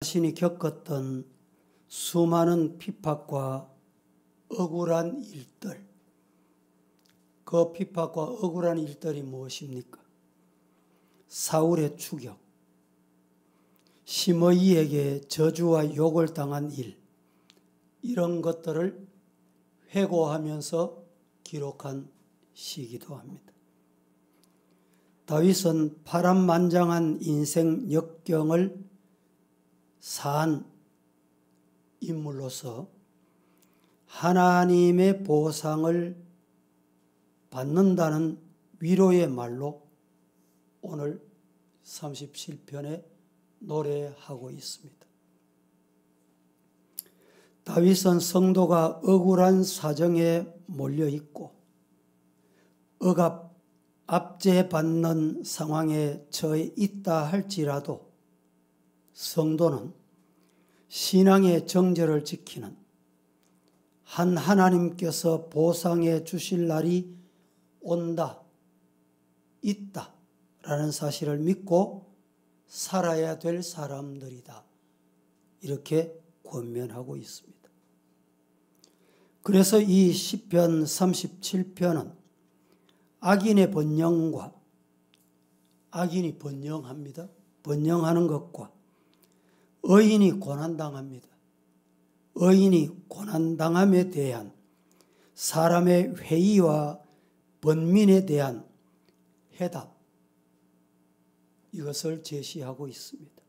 자신이 겪었던 수많은 핍박과 억울한 일들, 그 핍박과 억울한 일들이 무엇입니까? 사울의 추격, 시므이에게 저주와 욕을 당한 일, 이런 것들을 회고하면서 기록한 시기도 합니다. 다윗은 파란만장한 인생 역경을 산 인물로서 하나님의 보상을 받는다는 위로의 말로 오늘 37편에 노래하고 있습니다. 다윗은 성도가 억울한 사정에 몰려있고 압제받는 상황에 처해 있다 할지라도 성도는 신앙의 정절을 지키는 한 하나님께서 보상해 주실 날이 온다, 있다 라는 사실을 믿고 살아야 될 사람들이다, 이렇게 권면하고 있습니다. 그래서 이 시편 37편은 악인의 번영과, 악인이 번영합니다. 번영하는 것과 의인이 고난당합니다. 의인이 고난당함에 대한 사람의 회의와 번민에 대한 해답, 이것을 제시하고 있습니다.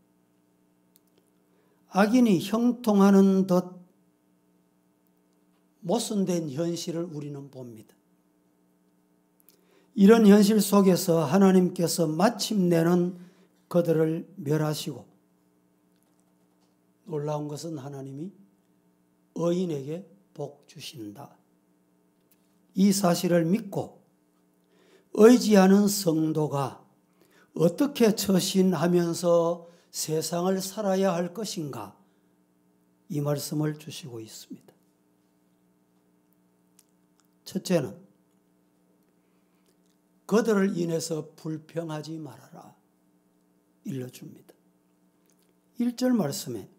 악인이 형통하는 듯 모순된 현실을 우리는 봅니다. 이런 현실 속에서 하나님께서 마침내는 그들을 멸하시고, 놀라운 것은 하나님이 의인에게 복 주신다. 이 사실을 믿고 의지하는 성도가 어떻게 처신하면서 세상을 살아야 할 것인가, 이 말씀을 주시고 있습니다. 첫째는 그들을 인해서 불평하지 말아라, 일러줍니다. 1절 말씀에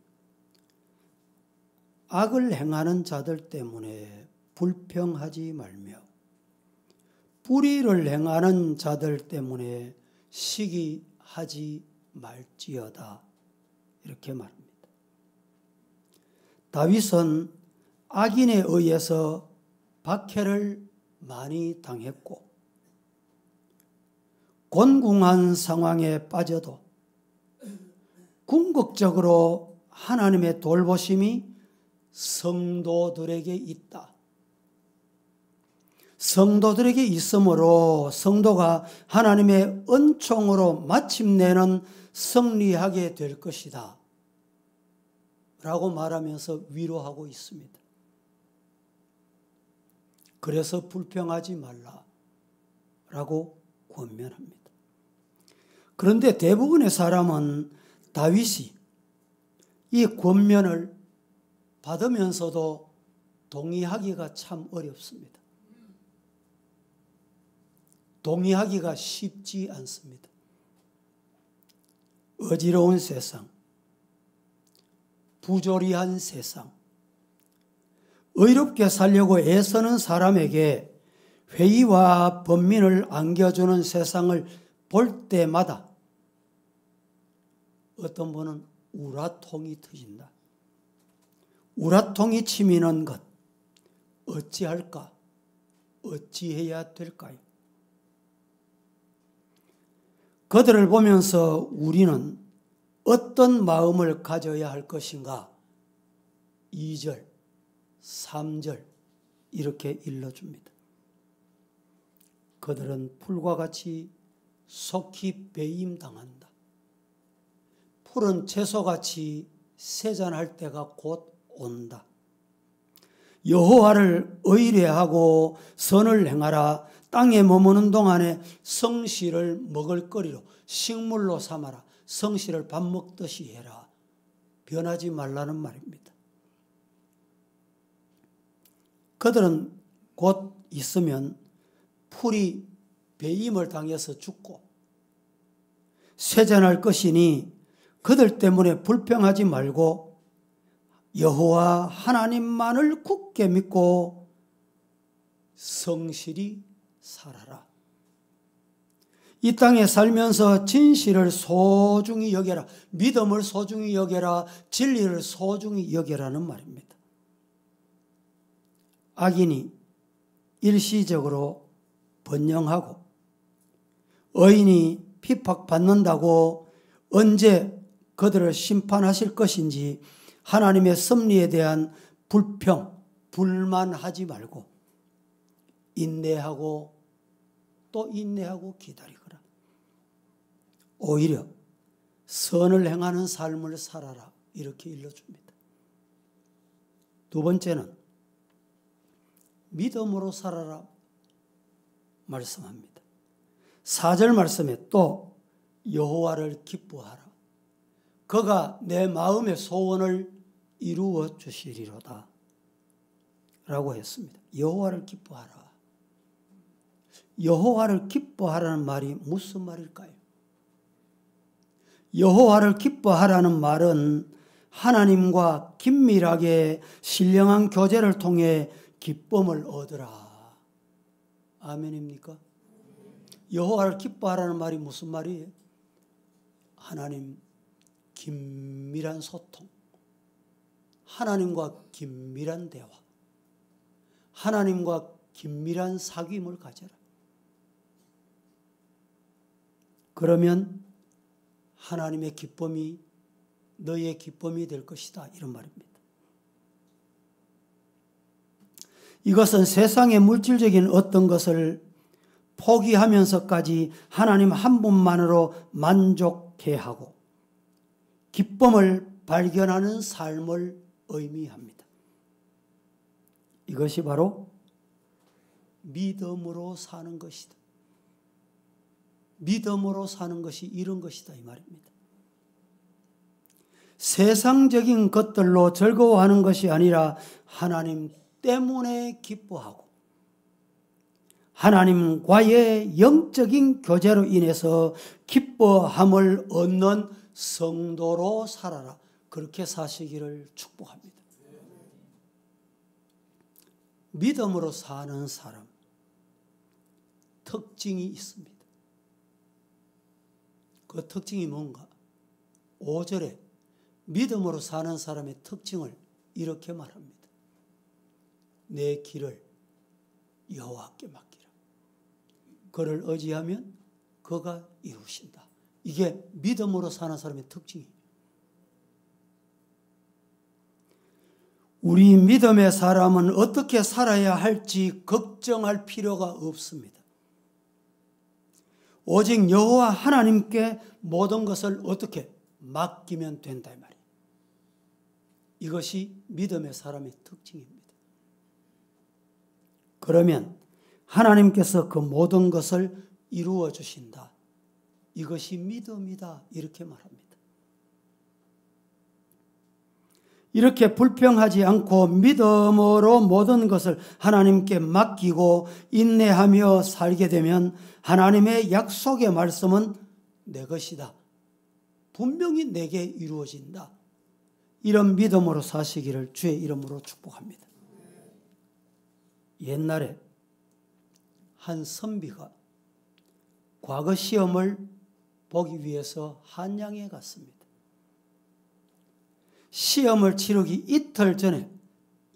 악을 행하는 자들 때문에 불평하지 말며 불의를 행하는 자들 때문에 시기하지 말지어다, 이렇게 말합니다. 다윗은 악인에 의해서 박해를 많이 당했고 곤궁한 상황에 빠져도 궁극적으로 하나님의 돌보심이 성도들에게 있다. 성도들에게 있으므로 성도가 하나님의 은총으로 마침내는 승리하게 될 것이다 라고 말하면서 위로하고 있습니다. 그래서 불평하지 말라 라고 권면합니다. 그런데 대부분의 사람은 다윗이 이 권면을 받으면서도 동의하기가 참 어렵습니다. 동의하기가 쉽지 않습니다. 어지러운 세상, 부조리한 세상, 의롭게 살려고 애쓰는 사람에게 회의와 번민을 안겨주는 세상을 볼 때마다 어떤 분은 우라통이 터진다. 우라통이 치미는 것, 어찌할까? 어찌해야 될까요? 그들을 보면서 우리는 어떤 마음을 가져야 할 것인가? 2절, 3절 이렇게 일러줍니다. 그들은 풀과 같이 속히 배임당한다. 푸른 채소같이 세잔할 때가 곧 온다. 여호와를 의뢰하고 선을 행하라. 땅에 머무는 동안에 성실을 먹을거리로 식물로 삼아라. 성실을 밥 먹듯이 해라. 변하지 말라는 말입니다. 그들은 곧 있으면 풀이 배임을 당해서 죽고 쇠잔할 것이니 그들 때문에 불평하지 말고 여호와 하나님만을 굳게 믿고 성실히 살아라. 이 땅에 살면서 진실을 소중히 여겨라. 믿음을 소중히 여겨라. 진리를 소중히 여겨라는 말입니다. 악인이 일시적으로 번영하고 의인이 핍박받는다고 언제 그들을 심판하실 것인지 하나님의 섭리에 대한 불평, 불만하지 말고 인내하고 또 인내하고 기다리거라. 오히려 선을 행하는 삶을 살아라. 이렇게 일러줍니다. 두 번째는 믿음으로 살아라 말씀합니다. 4절 말씀에 또 여호와를 기뻐하라. 그가 내 마음의 소원을 이루어 주시리로다 라고 했습니다. 여호와를 기뻐하라. 여호와를 기뻐하라는 말이 무슨 말일까요? 여호와를 기뻐하라는 말은 하나님과 긴밀하게 신령한 교제를 통해 기쁨을 얻으라. 아멘입니까? 여호와를 기뻐하라는 말이 무슨 말이에요? 하나님 긴밀한 소통, 하나님과 긴밀한 대화, 하나님과 긴밀한 사귐을 가져라. 그러면 하나님의 기쁨이 너의 기쁨이 될 것이다. 이런 말입니다. 이것은 세상의 물질적인 어떤 것을 포기하면서까지 하나님 한 분만으로 만족해야 하고 기쁨을 발견하는 삶을 의미합니다. 이것이 바로 믿음으로 사는 것이다. 믿음으로 사는 것이 이런 것이다 이 말입니다. 세상적인 것들로 즐거워하는 것이 아니라 하나님 때문에 기뻐하고 하나님과의 영적인 교제로 인해서 기뻐함을 얻는 성도로 살아라. 그렇게 사시기를 축복합니다. 믿음으로 사는 사람 특징이 있습니다. 그 특징이 뭔가? 5절에 믿음으로 사는 사람의 특징을 이렇게 말합니다. 내 길을 여호와께 맡기라. 그를 의지하면 그가 이루신다. 이게 믿음으로 사는 사람의 특징이에요. 우리 믿음의 사람은 어떻게 살아야 할지 걱정할 필요가 없습니다. 오직 여호와 하나님께 모든 것을 어떻게 맡기면 된다 이 말이에요. 이것이 믿음의 사람의 특징입니다. 그러면 하나님께서 그 모든 것을 이루어 주신다. 이것이 믿음이다. 이렇게 말합니다. 이렇게 불평하지 않고 믿음으로 모든 것을 하나님께 맡기고 인내하며 살게 되면 하나님의 약속의 말씀은 내 것이다. 분명히 내게 이루어진다. 이런 믿음으로 사시기를 주의 이름으로 축복합니다. 옛날에 한 선비가 과거 시험을 보기 위해서 한양에 갔습니다. 시험을 치르기 이틀 전에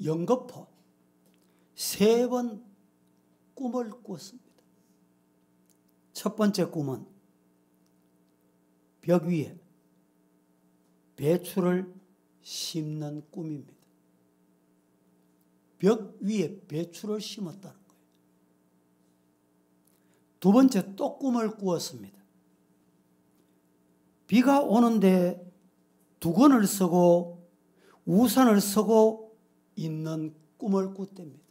연거푸 3번 꿈을 꾸었습니다. 첫 번째 꿈은 벽 위에 배추를 심는 꿈입니다. 벽 위에 배추를 심었다는 거예요. 두 번째 또 꿈을 꾸었습니다. 비가 오는데 두건을 쓰고 우산을 쓰고 있는 꿈을 꿨답니다.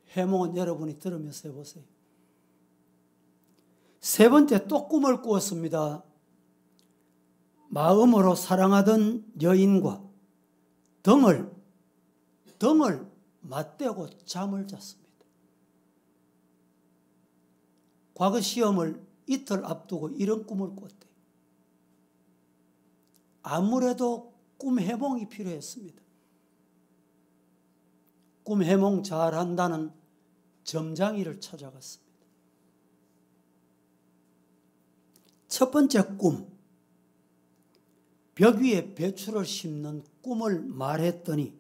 해몽은 여러분이 들으면서 해보세요. 세 번째 또 꿈을 꾸었습니다. 마음으로 사랑하던 여인과 등을 맞대고 잠을 잤습니다. 과거 시험을 이틀 앞두고 이런 꿈을 꿨대요. 아무래도 꿈 해몽이 필요했습니다. 꿈 해몽 잘한다는 점장이를 찾아갔습니다. 첫 번째 꿈, 벽 위에 배추를 심는 꿈을 말했더니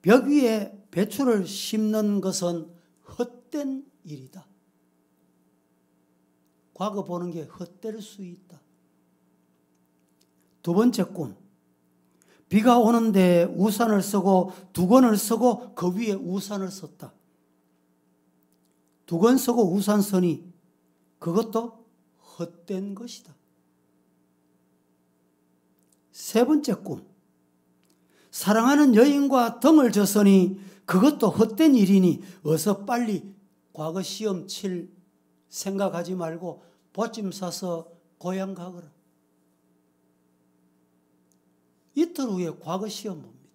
벽 위에 배추를 심는 것은 헛된 일이다. 과거 보는 게 헛될 수 있다. 두 번째 꿈, 비가 오는데 우산을 쓰고 두건을 쓰고 그 위에 우산을 썼다. 두건 쓰고 우산 쓰니 그것도 헛된 것이다. 세 번째 꿈, 사랑하는 여인과 등을 졌으니 그것도 헛된 일이니 어서 빨리 과거 시험 칠 생각하지 말고 보침 사서 고향 가거라. 이틀 후에 과거 시험 봅니다.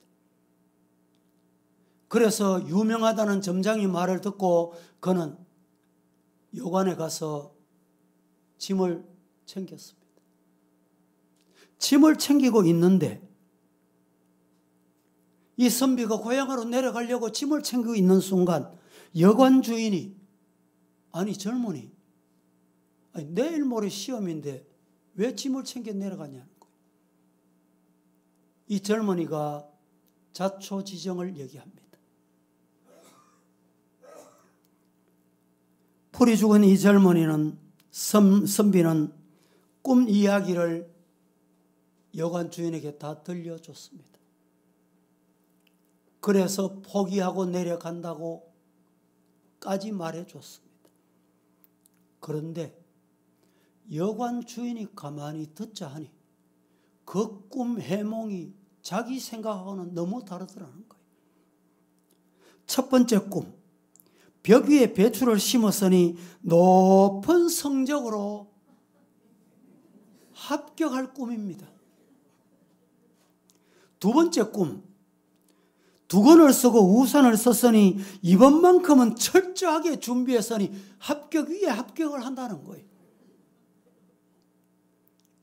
그래서 유명하다는 점장이 말을 듣고 그는 요관에 가서 짐을 챙겼습니다. 짐을 챙기고 있는데 이 선비가 고향으로 내려가려고 짐을 챙기고 있는 순간 여관 주인이 아니 젊은이 내일 모레 시험인데 왜 짐을 챙겨 내려가냐는 거예요. 이 젊은이가 자초지정을 얘기합니다. 풀이 죽은 이 젊은이는 선비는 꿈 이야기를 여관 주인에게 다 들려줬습니다. 그래서 포기하고 내려간다고까지 말해줬습니다. 그런데 여관 주인이 가만히 듣자 하니 그 꿈 해몽이 자기 생각하고는 너무 다르더라는 거예요. 첫 번째 꿈, 벽 위에 배추를 심었으니 높은 성적으로 합격할 꿈입니다. 두 번째 꿈, 두건을 쓰고 우산을 썼으니 이번만큼은 철저하게 준비했으니 합격 위에 합격을 한다는 거예요.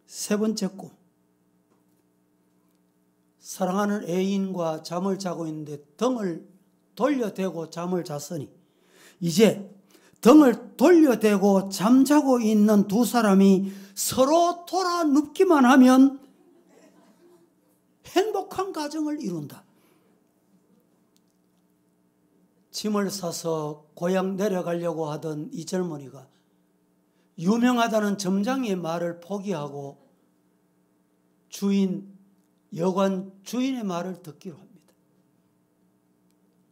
세 번째 꿈, 사랑하는 애인과 잠을 자고 있는데 등을 돌려대고 잠을 잤으니 이제 등을 돌려대고 잠자고 있는 두 사람이 서로 돌아 눕기만 하면 행복한 가정을 이룬다. 짐을 싸서 고향 내려가려고 하던 이 젊은이가 유명하다는 점장의 말을 포기하고 여관 주인의 말을 듣기로 합니다.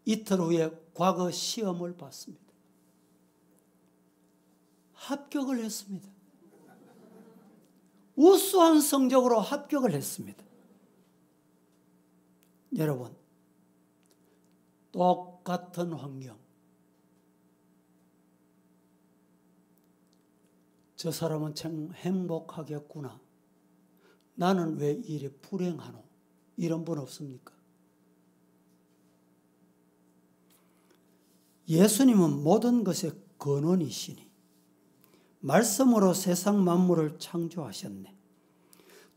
이틀 후에 과거 시험을 봤습니다. 합격을 했습니다. 우수한 성적으로 합격을 했습니다. 여러분, 똑같은 환경, 저 사람은 참 행복하겠구나, 나는 왜 이래 불행하노, 이런 분 없습니까? 예수님은 모든 것의 근원이시니 말씀으로 세상 만물을 창조하셨네.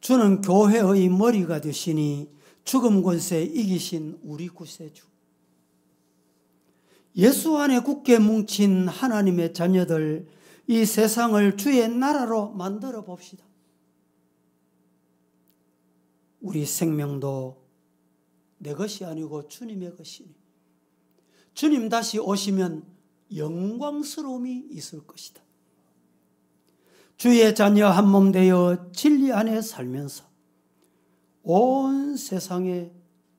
주는 교회의 머리가 되시니 죽음 권세 이기신 우리 구세주. 예수 안에 굳게 뭉친 하나님의 자녀들, 이 세상을 주의 나라로 만들어 봅시다. 우리 생명도 내 것이 아니고 주님의 것이니 주님 다시 오시면 영광스러움이 있을 것이다. 주의 자녀 한 몸 되어 진리 안에 살면서 온 세상에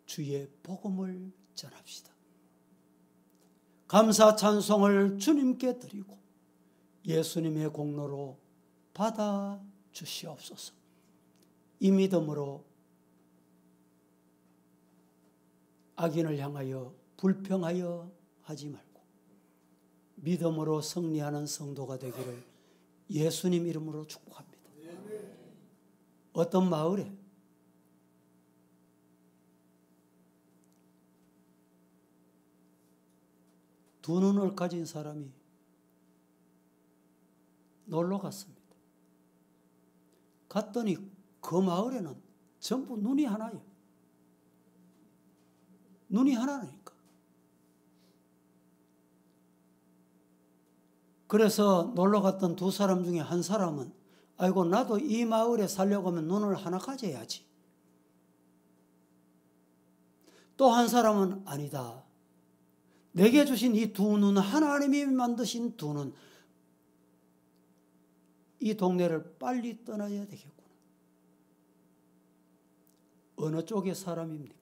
주의 복음을 전합시다. 감사 찬송을 주님께 드리고 예수님의 공로로 받아 주시옵소서. 이 믿음으로 악인을 향하여 불평하여 하지 말고 믿음으로 승리하는 성도가 되기를 예수님 이름으로 축복합니다. 어떤 마을에 두 눈을 가진 사람이 놀러 갔습니다. 갔더니 그 마을에는 전부 눈이 하나예요. 눈이 하나니까. 그래서 놀러 갔던 두 사람 중에 한 사람은 아이고 나도 이 마을에 살려고 하면 눈을 하나 가져야지. 또 한 사람은 아니다. 내게 주신 이 두 눈은 하나님이 만드신 두 눈. 이 동네를 빨리 떠나야 되겠구나. 어느 쪽의 사람입니까?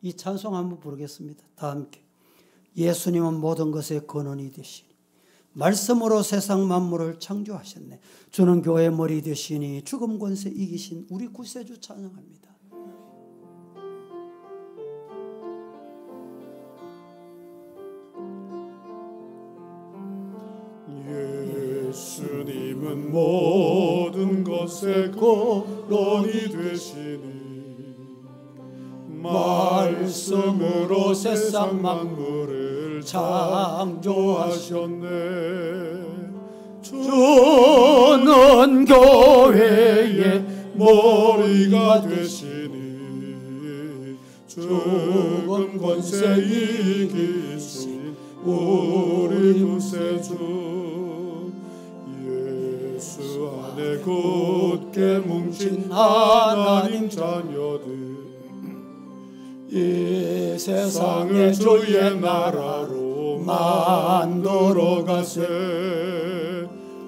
이 찬송 한번 부르겠습니다. 다 함께. 예수님은 모든 것의 근원이 되시니 말씀으로 세상 만물을 창조하셨네. 주는 교회의 머리 되시니 죽음 권세 이기신 우리 구세주 찬양합니다. 예수님은 모든 것의 근원이 되시니 말씀으로 세상 만물을 창조하셨네. 주는 교회의 머리가 되시니 죽은 권세 이기신 우리 구세주 예수 안에 굳게 뭉친 하나님 자녀들 이 세상을 주의 나라로 만들어 가세.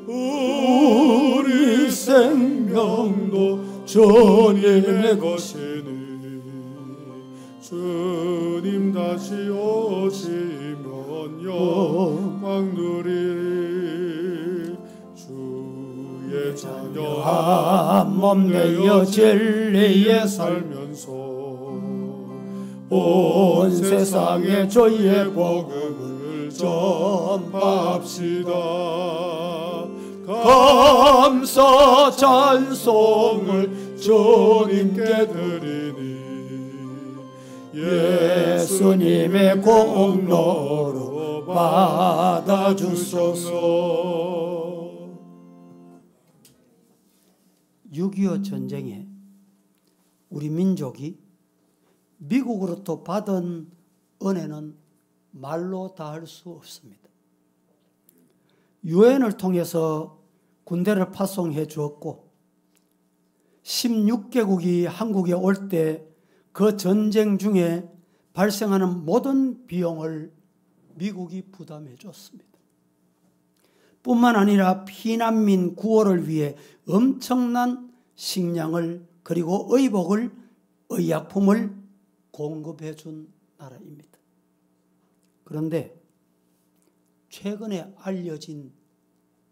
우리 생명도 주님의 것이니 주님 다시 오시면 영광 누리리. 주의 자녀 한 몸 되어 진리에 살면서 온 세상에 주의 복음을 전파합시다. 감사 찬송을 주님께 드리니 예수님의 공로로 받아주소서. 6.25 전쟁에 우리 민족이 미국으로부터 받은 은혜는 말로 다할 수 없습니다. 유엔을 통해서 군대를 파송해 주었고 16개국이 한국에 올 때 그 전쟁 중에 발생하는 모든 비용을 미국이 부담해 줬습니다. 뿐만 아니라 피난민 구호를 위해 엄청난 식량을 그리고 의복을 의약품을 공급해 준 나라입니다. 그런데 최근에 알려진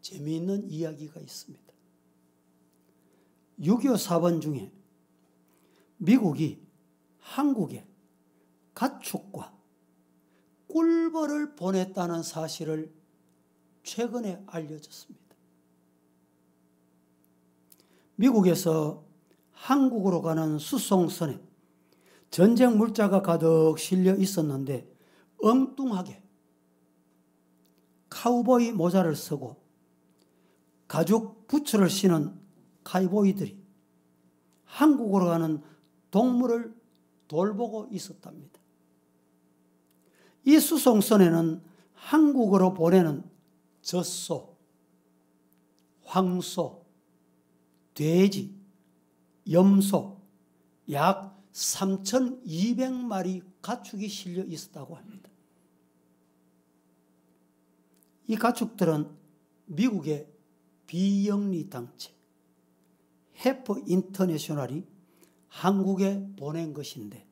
재미있는 이야기가 있습니다. 6.25 사번 중에 미국이 한국에 가축과 꿀벌을 보냈다는 사실을 최근에 알려졌습니다. 미국에서 한국으로 가는 수송선에 전쟁 물자가 가득 실려 있었는데 엉뚱하게 카우보이 모자를 쓰고 가죽 부츠를 신은 카우보이들이 한국으로 가는 동물을 돌보고 있었답니다. 이 수송선에는 한국으로 보내는 젖소, 황소, 돼지, 염소 약 3,200마리 가축이 실려 있었다고 합니다. 이 가축들은 미국의 비영리 단체 해프 인터내셔널이 한국에 보낸 것인데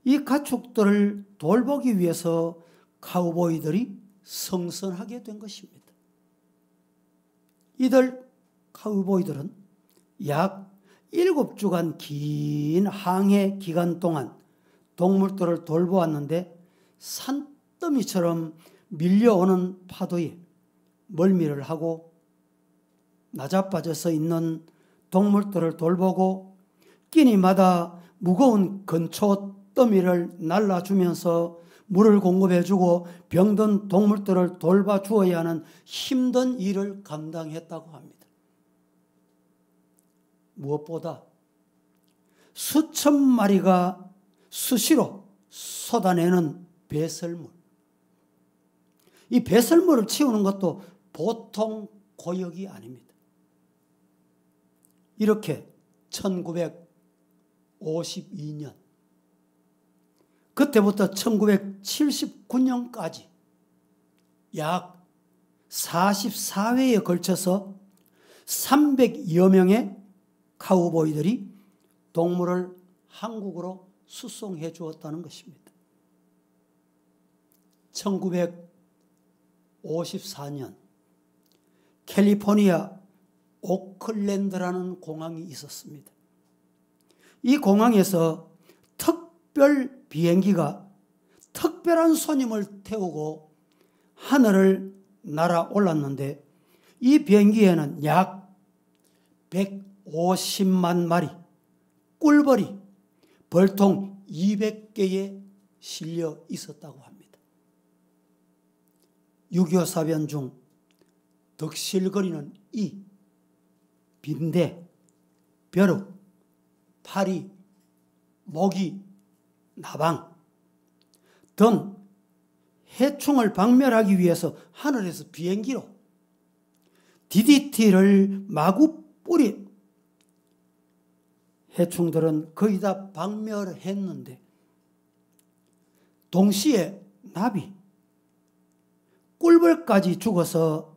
이 가축들을 돌보기 위해서 카우보이들이 성선하게 된 것입니다. 이들 카우보이들은 약 7주간 긴 항해 기간 동안 동물들을 돌보았는데 산더미처럼 밀려오는 파도에 멀미를 하고 나자빠져서 있는 동물들을 돌보고 끼니마다 무거운 건초 더미를 날라주면서 물을 공급해주고 병든 동물들을 돌봐주어야 하는 힘든 일을 감당했다고 합니다. 무엇보다 수천 마리가 수시로 쏟아내는 배설물. 이 배설물을 치우는 것도 보통 고역이 아닙니다. 이렇게 1952년, 그때부터 1979년까지 약 44회에 걸쳐서 300여 명의 카우보이들이 동물을 한국으로 수송해 주었다는 것입니다. 1954년 캘리포니아 오클랜드라는 공항이 있었습니다. 이 공항에서 특별 비행기가 특별한 손님을 태우고 하늘을 날아올랐는데, 이 비행기에는 약 150만 마리 꿀벌이 벌통 200개에 실려 있었다고 합니다. 6.25 사변 중 득실거리는 이 빈대, 벼룩, 파리, 모기, 나방 등 해충을 박멸하기 위해서 하늘에서 비행기로 DDT를 마구 뿌리, 해충들은 거의 다 박멸했는데 동시에 나비, 꿀벌까지 죽어서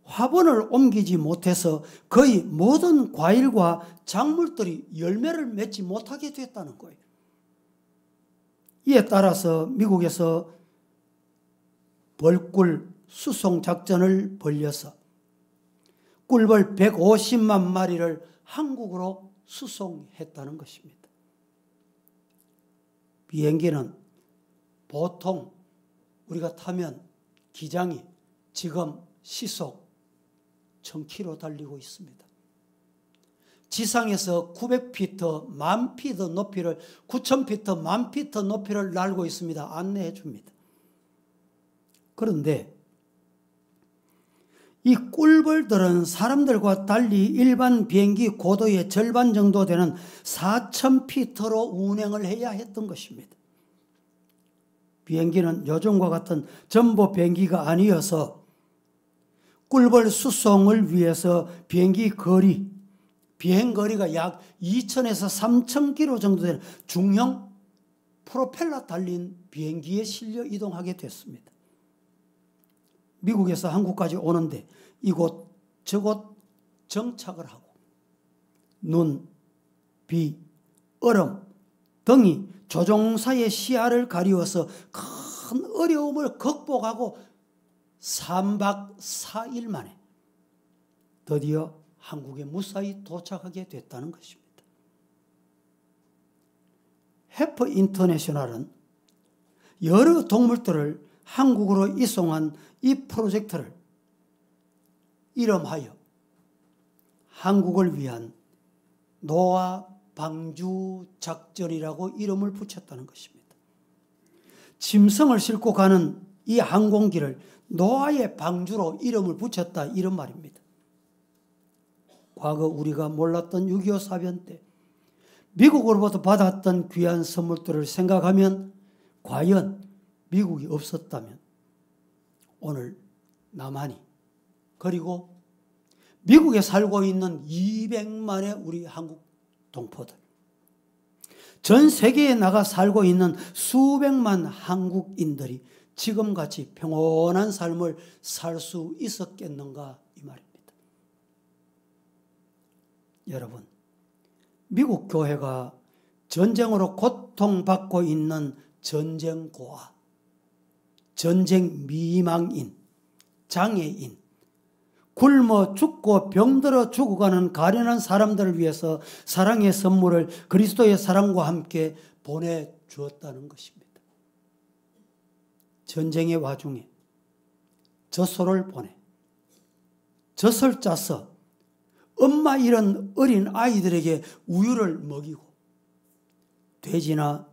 화분을 옮기지 못해서 거의 모든 과일과 작물들이 열매를 맺지 못하게 됐다는 거예요. 이에 따라서 미국에서 벌꿀 수송 작전을 벌여서 꿀벌 150만 마리를 한국으로 수송했다는 것입니다. 비행기는 보통 우리가 타면 기장이 지금 시속 1000km 달리고 있습니다. 지상에서 900피트, 1000피트 높이를, 9000피트, 1000피트 높이를 날고 있습니다. 안내해 줍니다. 그런데 이 꿀벌들은 사람들과 달리 일반 비행기 고도의 절반 정도 되는 4000피트로 운행을 해야 했던 것입니다. 비행기는 요즘과 같은 전보 비행기가 아니어서 꿀벌 수송을 위해서 비행거리가 약 2000에서 3000km 정도 되는 중형 프로펠러 달린 비행기에 실려 이동하게 됐습니다. 미국에서 한국까지 오는데 이곳 저곳 정착을 하고 눈, 비, 얼음 등이 조종사의 시야를 가리워서 큰 어려움을 극복하고 3박 4일 만에 드디어 한국에 무사히 도착하게 됐다는 것입니다. 해퍼 인터내셔널은 여러 동물들을 한국으로 이송한 이 프로젝트를 이름하여 한국을 위한 노아 방주 작전이라고 이름을 붙였다는 것입니다. 짐승을 싣고 가는 이 항공기를 노아의 방주로 이름을 붙였다, 이런 말입니다. 과거 우리가 몰랐던 6.25 사변 때 미국으로부터 받았던 귀한 선물들을 생각하면 과연 미국이 없었다면 오늘 남한이, 그리고 미국에 살고 있는 200만의 우리 한국 동포들, 전 세계에 나가 살고 있는 수백만 한국인들이 지금같이 평온한 삶을 살 수 있었겠는가, 이 말입니다. 여러분, 미국 교회가 전쟁으로 고통받고 있는 전쟁고아, 전쟁 미망인, 장애인, 굶어 죽고 병들어 죽어가는 가련한 사람들을 위해서 사랑의 선물을 그리스도의 사랑과 함께 보내주었다는 것입니다. 전쟁의 와중에 젖소를 보내 젖을 짜서 엄마 잃은 어린 아이들에게 우유를 먹이고 돼지나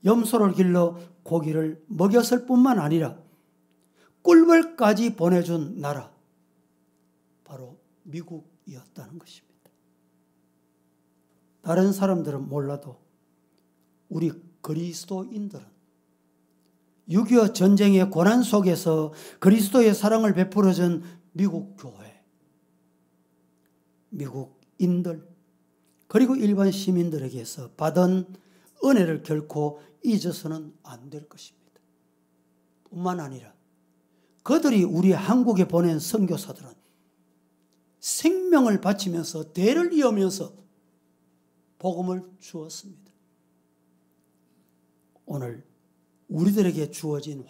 염소를 길러 고기를 먹였을 뿐만 아니라 꿀벌까지 보내준 나라, 바로 미국이었다는 것입니다. 다른 사람들은 몰라도 우리 그리스도인들은 6.25 전쟁의 고난 속에서 그리스도의 사랑을 베풀어준 미국 교회, 미국인들, 그리고 일반 시민들에게서 받은 은혜를 결코 잊어서는 안 될 것입니다. 뿐만 아니라 그들이 우리 한국에 보낸 선교사들은 생명을 바치면서 대를 이으면서 복음을 주었습니다. 오늘 우리들에게 주어진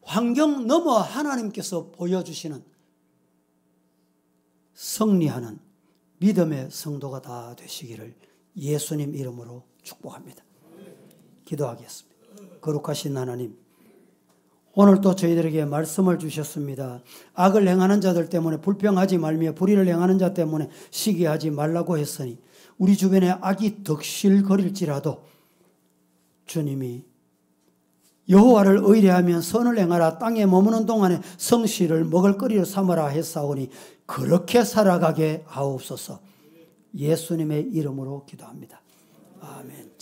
환경 넘어 하나님께서 보여주시는 승리하는 믿음의 성도가 다 되시기를 예수님 이름으로 축복합니다. 기도하겠습니다. 거룩하신 하나님, 오늘 또 저희들에게 말씀을 주셨습니다. 악을 행하는 자들 때문에 불평하지 말며 불의를 행하는 자 때문에 시기하지 말라고 했으니 우리 주변에 악이 덕실거릴지라도 주님이 여호와를 의뢰하면 선을 행하라, 땅에 머무는 동안에 성실을 먹을거리로 삼아라 했사오니 그렇게 살아가게 하옵소서. 예수님의 이름으로 기도합니다. 아멘.